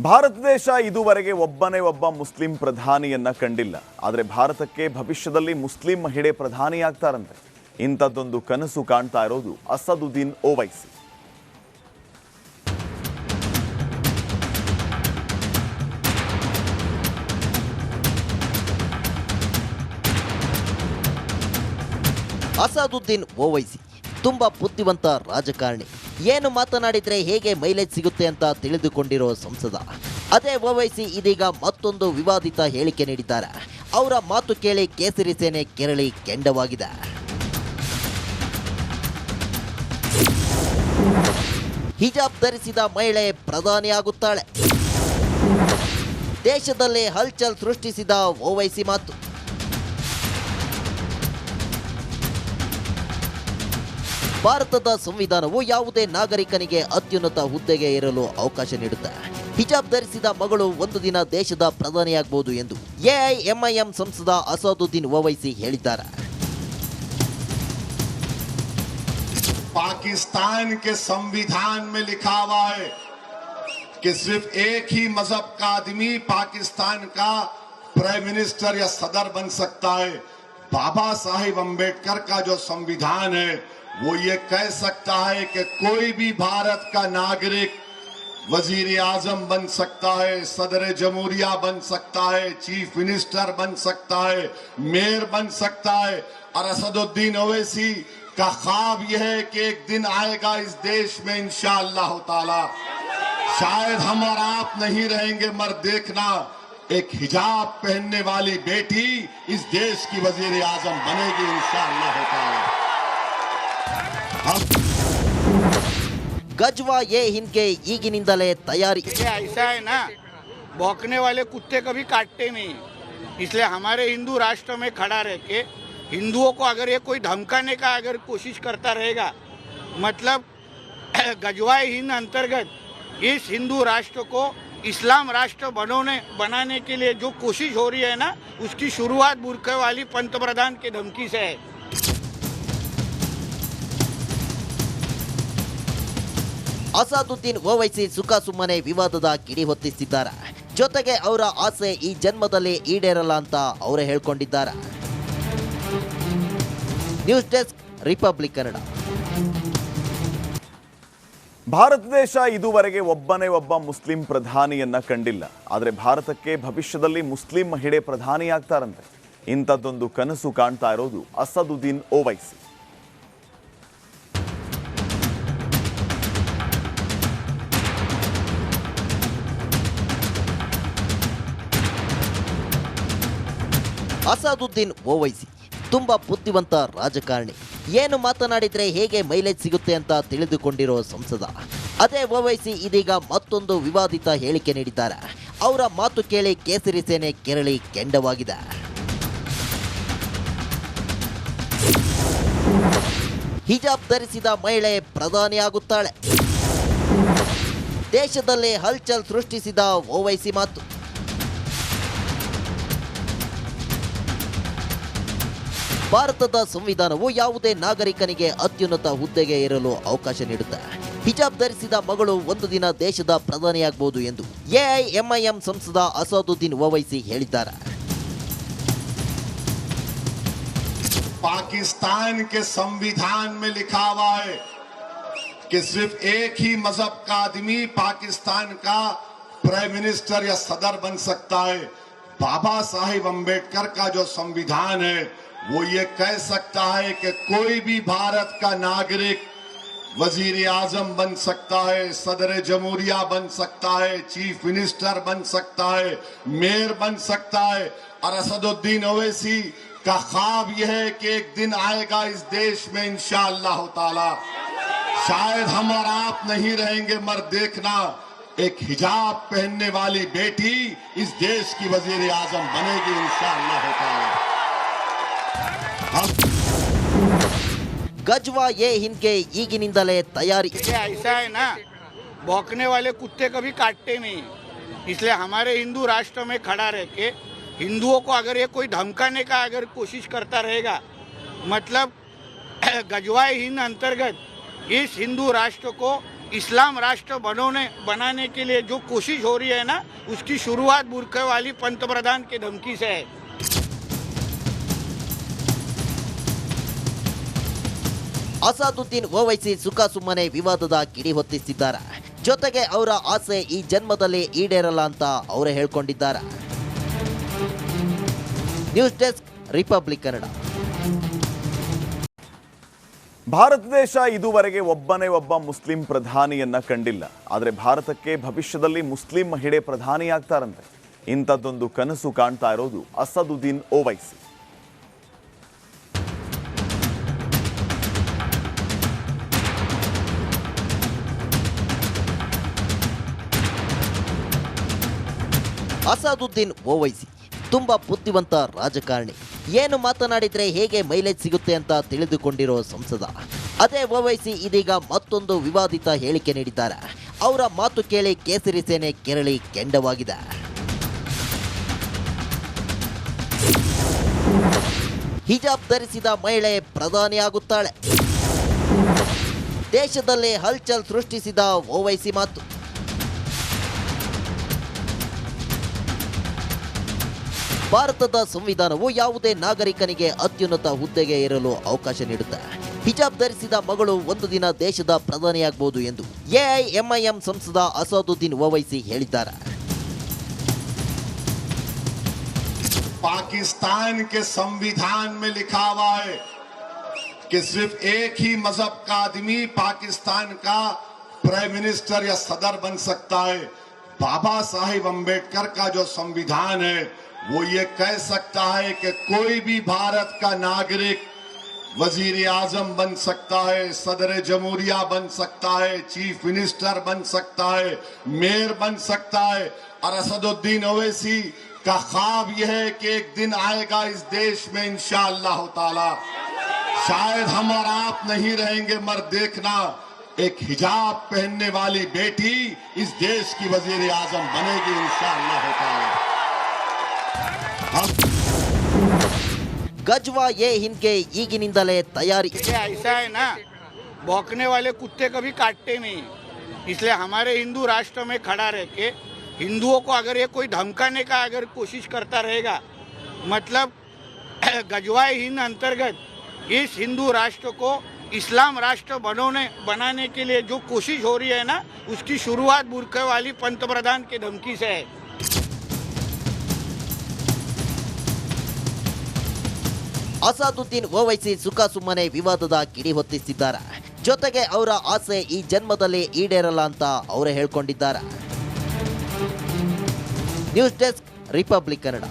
ಭಾರತ ದೇಶ ಇದುವರೆಗೆ ಒಬ್ಬನೇ ಒಬ್ಬ ಮುಸ್ಲಿಂ ಪ್ರಧಾನಿಯನ್ನ ಕಂಡಿಲ್ಲ. ಆದರೆ ಭಾರತಕ್ಕೆ ಭವಿಷ್ಯದಲ್ಲಿ ಮುಸ್ಲಿಂ ಮಹಿಳೆ ಪ್ರಧಾನಿಯಾಗ್ತಾರಂತೆ. ಇಂಥದ್ದೊಂದು ಕನಸು ಕಾಣ್ತಾ ಇರೋದು ಅಸದುದ್ದೀನ್ ಓವೈಸಿ. ಅಸದುದ್ದೀನ್ ಓವೈಸಿ ತುಂಬಾ ಬುದ್ಧಿವಂತ ರಾಜಕಾರಣಿ. ಏನು ಮಾತನಾಡಿದ್ರೆ ಹೇಗೆ ಮೈಲೇಜ್ ಸಿಗುತ್ತೆ ಅಂತ ತಿಳಿದುಕೊಂಡಿರೋ ಸಂಸದ. ಅದೇ ಓವೈಸಿ ಇದೀಗ ಮತ್ತೊಂದು ವಿವಾದಿತ ಹೇಳಿಕೆ ನೀಡಿದ್ದಾರೆ. ಅವರ ಮಾತು ಕೇಳಿ ಕೇಸರಿ ಸೇನೆ ಕೆರಳಿ ಕೆಂಡವಾಗಿದೆ. ಹಿಜಾಬ್ ಧರಿಸಿದ ಮಹಿಳೆ ಪ್ರಧಾನಿಯಾಗುತ್ತಾಳೆ. ದೇಶದಲ್ಲಿ ಹಲ್ಚಲ್ ಸೃಷ್ಟಿಸಿದ ಓವೈಸಿ ಮಾತು. ಭಾರತದ ಸಂವಿಧಾನವು ಯಾವುದೇ ನಾಗರಿಕನಿಗೆ ಅತ್ಯುನ್ನತ ಹುದ್ದೆಗೆ ಏರಲು ಅವಕಾಶ ನೀಡುತ್ತೆ. ಹಿಜಾಬ್ ಧರಿಸಿದ ಮಗಳು ಒಂದು ದಿನ ದೇಶದ ಪ್ರಧಾನಿಯಾಗಬಹುದು ಎಂದು ಎಐಎಂಐಎಂ ಸಂಸದ ಅಸದುದ್ದೀನ್ ಓವೈಸಿ ಹೇಳಿದ್ದಾರೆ. पाकिस्तान के संविधान में लिखा हुआ है कि सिर्फ एक ही मजहब का आदमी पाकिस्तान का प्राइम मिनिस्टर या सदर बन सकता है. बाबा साहिब अंबेडकर का जो संविधान है वो ये कह सकता है कि कोई भी भारत का नागरिक वजीर आजम बन सकता है, सदर जमहूरिया बन सकता है, चीफ मिनिस्टर बन सकता है, मेयर बन सकता है. और असदुद्दीन ओवैसी का ख्वाब यह है कि एक दिन आएगा इस देश में इंशाअल्लाह ताला, शायद हम और आप नहीं रहेंगे मगर देखना एक हिजाब पहनने वाली बेटी इस देश की वजीर आजम बनेगी इंशाअल्लाह ताला. ಗಜ್ವಾ ಎ ಹಿಂದ್ಗೆ ಈಗಿನಿಂದಲೇ ತಯಾರಿ. ऐसा है ना, भौंकने वाले कुत्ते कभी काटते नहीं. इसलिए हमारे हिंदू राष्ट्र में खड़ा रह के हिंदुओं को अगर ये कोई धमकाने का अगर कोशिश करता रहेगा, मतलब गजवाए हिंद अंतर्गत इस हिंदू राष्ट्र को इस्लाम राष्ट्र बनाने के लिए जो कोशिश हो रही है ना, उसकी शुरुआत बुरखे वाली पंतप्रधान के धमकी से है. ಅಸದುದ್ದೀನ್ ಓವೈಸಿ ಸುಮ್ಮನೆ ವಿವಾದದ ಕಿಡಿ ಹೊತ್ತಿಸಿದ್ದಾರೆ. ಜೊತೆಗೆ ಅವರ ಆಸೆ ಈ ಜನ್ಮದಲ್ಲಿ ಈಡೇರಲ್ಲ ಅಂತ ಅವರೇ ಹೇಳ್ಕೊಂಡಿದ್ದಾರೆ. News desk, Republic Kannada. Bharat ದೇಶ ಇದುವರೆಗೆ ಒಬ್ಬನೇ ಒಬ್ಬ ಮುಸ್ಲಿಂ ಪ್ರಧಾನಿಯನ್ನ ಕಂಡಿಲ್ಲ. ಆದರೆ ಭಾರತಕ್ಕೆ ಭವಿಷ್ಯದಲ್ಲಿ ಮುಸ್ಲಿಂ ಮಹಿಳೆ ಪ್ರಧಾನಿಯಾಗ್ತಾರಂತೆ. ಇಂಥದ್ದೊಂದು ಕನಸು ಕಾಣ್ತಾ ಇರೋದು ಅಸದುದ್ದೀನ್ ಓವೈಸಿ. ಅಸದುದ್ದೀನ್ ಓವೈಸಿ ತುಂಬಾ ಬುದ್ಧಿವಂತ ರಾಜಕಾರಣಿ. ಏನು ಮಾತನಾಡಿದ್ರೆ ಹೇಗೆ ಮೈಲೇಜ್ ಸಿಗುತ್ತೆ ಅಂತ ತಿಳಿದುಕೊಂಡಿರೋ ಸಂಸದ. ಅದೇ ಓವೈಸಿ ಇದೀಗ ಮತ್ತೊಂದು ವಿವಾದಿತ ಹೇಳಿಕೆ ನೀಡಿದ್ದಾರೆ. ಅವರ ಮಾತು ಕೇಳಿ ಕೇಸರಿ ಸೇನೆ ಕೆರಳಿ ಕೆಂಡವಾಗಿದೆ. ಹಿಜಾಬ್ ಧರಿಸಿದ ಮಹಿಳೆ ಪ್ರಧಾನಿಯಾಗುತ್ತಾಳೆ. ದೇಶದಲ್ಲಿ ಹಲ್ಚಲ್ ಸೃಷ್ಟಿಸಿದ ಓವೈಸಿ ಮಾತು. ಭಾರತದ ಸಂವಿಧಾನವು ಯಾವುದೇ ನಾಗರಿಕನಿಗೆ ಅತ್ಯುನ್ನತ ಹುದ್ದೆಗೆ ಏರಲು ಅವಕಾಶ ನೀಡುತ್ತೆ. ಹಿಜಾಬ್ ಧರಿಸಿದ ಮಗಳು ಒಂದು ದಿನ ದೇಶದ ಪ್ರಧಾನಿಯಾಗಬಹುದು ಎಂದು ಎಐಎಂಐಎಂ ಸಂಸದ ಅಸದುದ್ದೀನ್ ಓವೈಸಿ ಹೇಳಿದ್ದಾರೆ. पाकिस्तान के संविधान में लिखा हुआ है कि सिर्फ एक ही मजहब का आदमी पाकिस्तान का प्राइम मिनिस्टर या सदर बन सकता है. बाबा साहिब अंबेडकर का जो संविधान है वो ये कह सकता है कि कोई भी भारत का नागरिक वजीर आजम बन सकता है, सदर जमहूरिया बन सकता है, चीफ मिनिस्टर बन सकता है, मेयर बन सकता है. और असदुद्दीन ओवैसी का ख्वाब यह है कि एक दिन आएगा इस देश में इंशाअल्लाह ताला, शायद हम और आप नहीं रहेंगे मगर देखना एक हिजाब पहनने वाली बेटी इस देश की वजीर आजम बनेगी इंशाअल्लाह ताला. ಗಜ್ವಾ ಎ ಹಿಂದ್ಗೆ ಈಗಿನಿಂದಲೇ ತಯಾರಿ. ऐसा है ना, भौंकने वाले कुत्ते कभी काटते नहीं. इसलिए हमारे हिंदू राष्ट्र में खड़ा रह के हिंदुओं को अगर ये कोई धमकाने का अगर कोशिश करता रहेगा, मतलब गजवाए हिंद अंतर्गत इस हिंदू राष्ट्र को इस्लाम राष्ट्र बनाने के लिए जो कोशिश हो रही है ना, उसकी शुरुआत बुरखे वाली पंतप्रधान की धमकी से है। ಅಸಾದುದ್ದೀನ್ ಓವೈಸಿ ಸುಖಾಸುಮ್ಮನೆ ವಿವಾದದ ಕಿಡಿ ಹೊತ್ತಿಸಿದ್ದಾರೆ. ಜೊತೆಗೆ ಅವರ ಆಸೆ ಈ ಜನ್ಮದಲ್ಲಿ ಈಡೇರಲ್ಲ ಅಂತ ಅವರೇ ಹೇಳ್ಕೊಂಡಿದ್ದಾರೆ. News desk, Republic Kannada. Bharat ದೇಶ ಇದುವರೆಗೆ ಒಬ್ಬನೇ ಒಬ್ಬ ಮುಸ್ಲಿಂ ಪ್ರಧಾನಿಯನ್ನ ಕಂಡಿಲ್ಲ. ಆದರೆ ಭಾರತಕ್ಕೆ ಭವಿಷ್ಯದಲ್ಲಿ ಮುಸ್ಲಿಂ ಮಹಿಳೆ ಪ್ರಧಾನಿಯಾಗ್ತಾರಂತೆ. ಇಂಥದ್ದೊಂದು ಕನಸು ಕಾಣ್ತಾ ಇರೋದು ಅಸದುದ್ದೀನ್ ಓವೈಸಿ. ಅಸಾದುದ್ದೀನ್ ಓವೈಸಿ ತುಂಬಾ ಬುದ್ಧಿವಂತ ರಾಜಕಾರಣಿ. ಏನು ಮಾತನಾಡಿದ್ರೆ ಹೇಗೆ ಮೈಲೇಜ್ ಸಿಗುತ್ತೆ ಅಂತ ತಿಳಿದುಕೊಂಡಿರೋ ಸಂಸದ. ಅದೇ ಓವೈಸಿ ಇದೀಗ ಮತ್ತೊಂದು ವಿವಾದಿತ ಹೇಳಿಕೆ ನೀಡಿದ್ದಾರೆ. ಅವರ ಮಾತು ಕೇಳಿ ಕೇಸರಿ ಸೇನೆ ಕೆರಳಿ ಕೆಂಡವಾಗಿದೆ. ಹಿಜಾಬ್ ಧರಿಸಿದ ಮಹಿಳೆ ಪ್ರಧಾನಿಯಾಗುತ್ತಾಳೆ. ದೇಶದಲ್ಲೇ ಹಲ್ಚಲ್ ಸೃಷ್ಟಿಸಿದ ಓವೈಸಿ ಮಾತು. ಭಾರತದ ಸಂವಿಧಾನವು ಯಾವುದೇ ನಾಗರಿಕನಿಗೆ ಅತ್ಯುನ್ನತ ಹುದ್ದೆಗೆ ಏರಲು ಅವಕಾಶ ನೀಡುತ್ತೆ. ಹಿಜಾಬ್ ಧರಿಸಿದ ಮಗಳು ಒಂದು ದಿನ ದೇಶದ ಪ್ರಧಾನಿಯಾಗಬಹುದು ಎಂದು ಎಐಎಂಐಎಂ ಸಂಸದ ಅಸಾದುದ್ದೀನ್ ಓವೈಸಿ ಹೇಳಿದ್ದಾರೆ. पाकिस्तान के संविधान में लिखा हुआ है कि सिर्फ एक ही मजहब का आदमी पाकिस्तान का प्राइम मिनिस्टर या सदर बन सकता है। बाबा साहिब अम्बेडकर का जो संविधान है वो ये कह सकता है कि कोई भी भारत का नागरिक वजीर आजम बन सकता है, सदर जमहूरिया बन सकता है, चीफ मिनिस्टर बन सकता है, मेयर बन सकता है। और असदुद्दीन ओवैसी का ख्वाब यह है कि एक दिन आएगा इस देश में इंशाअल्लाह ताला, शायद हम और आप नहीं रहेंगे मगर देखना एक हिजाब पहनने वाली बेटी इस देश की वजीर आजम बनेगी इंशाअल्लाह ताला। ಗಜ್ವಾ ಎ ಹಿಂದ್ಗೆ ಈಗಿನಿಂದಲೇ ತಯಾರಿ. ये ऐसा है ना, भौंकने वाले कुत्ते कभी काटते नहीं, इसलिए हमारे हिंदू राष्ट्र में खड़ा रह के हिंदुओं को अगर ये कोई धमकाने का अगर कोशिश करता रहेगा, मतलब गजवाए हिंद अंतर्गत इस हिंदू राष्ट्र को इस्लाम राष्ट्र बनाने के लिए जो कोशिश हो रही है ना, उसकी शुरुआत बुरखे वाली पंतप्रधान की धमकी से है। ಅಸಾದುದ್ದೀನ್ ಓವೈಸಿ ಸುಖಾಸುಮ್ಮನೆ ವಿವಾದದ ಕಿಡಿ ಹೊತ್ತಿಸಿದ್ದಾರೆ. ಜೊತೆಗೆ ಅವರ ಆಸೆ ಈ ಜನ್ಮದಲ್ಲಿ ಈಡೇರಲ್ಲ ಅಂತ ಅವರೇ ಹೇಳ್ಕೊಂಡಿದ್ದಾರೆ. News desk, Republic Kannada.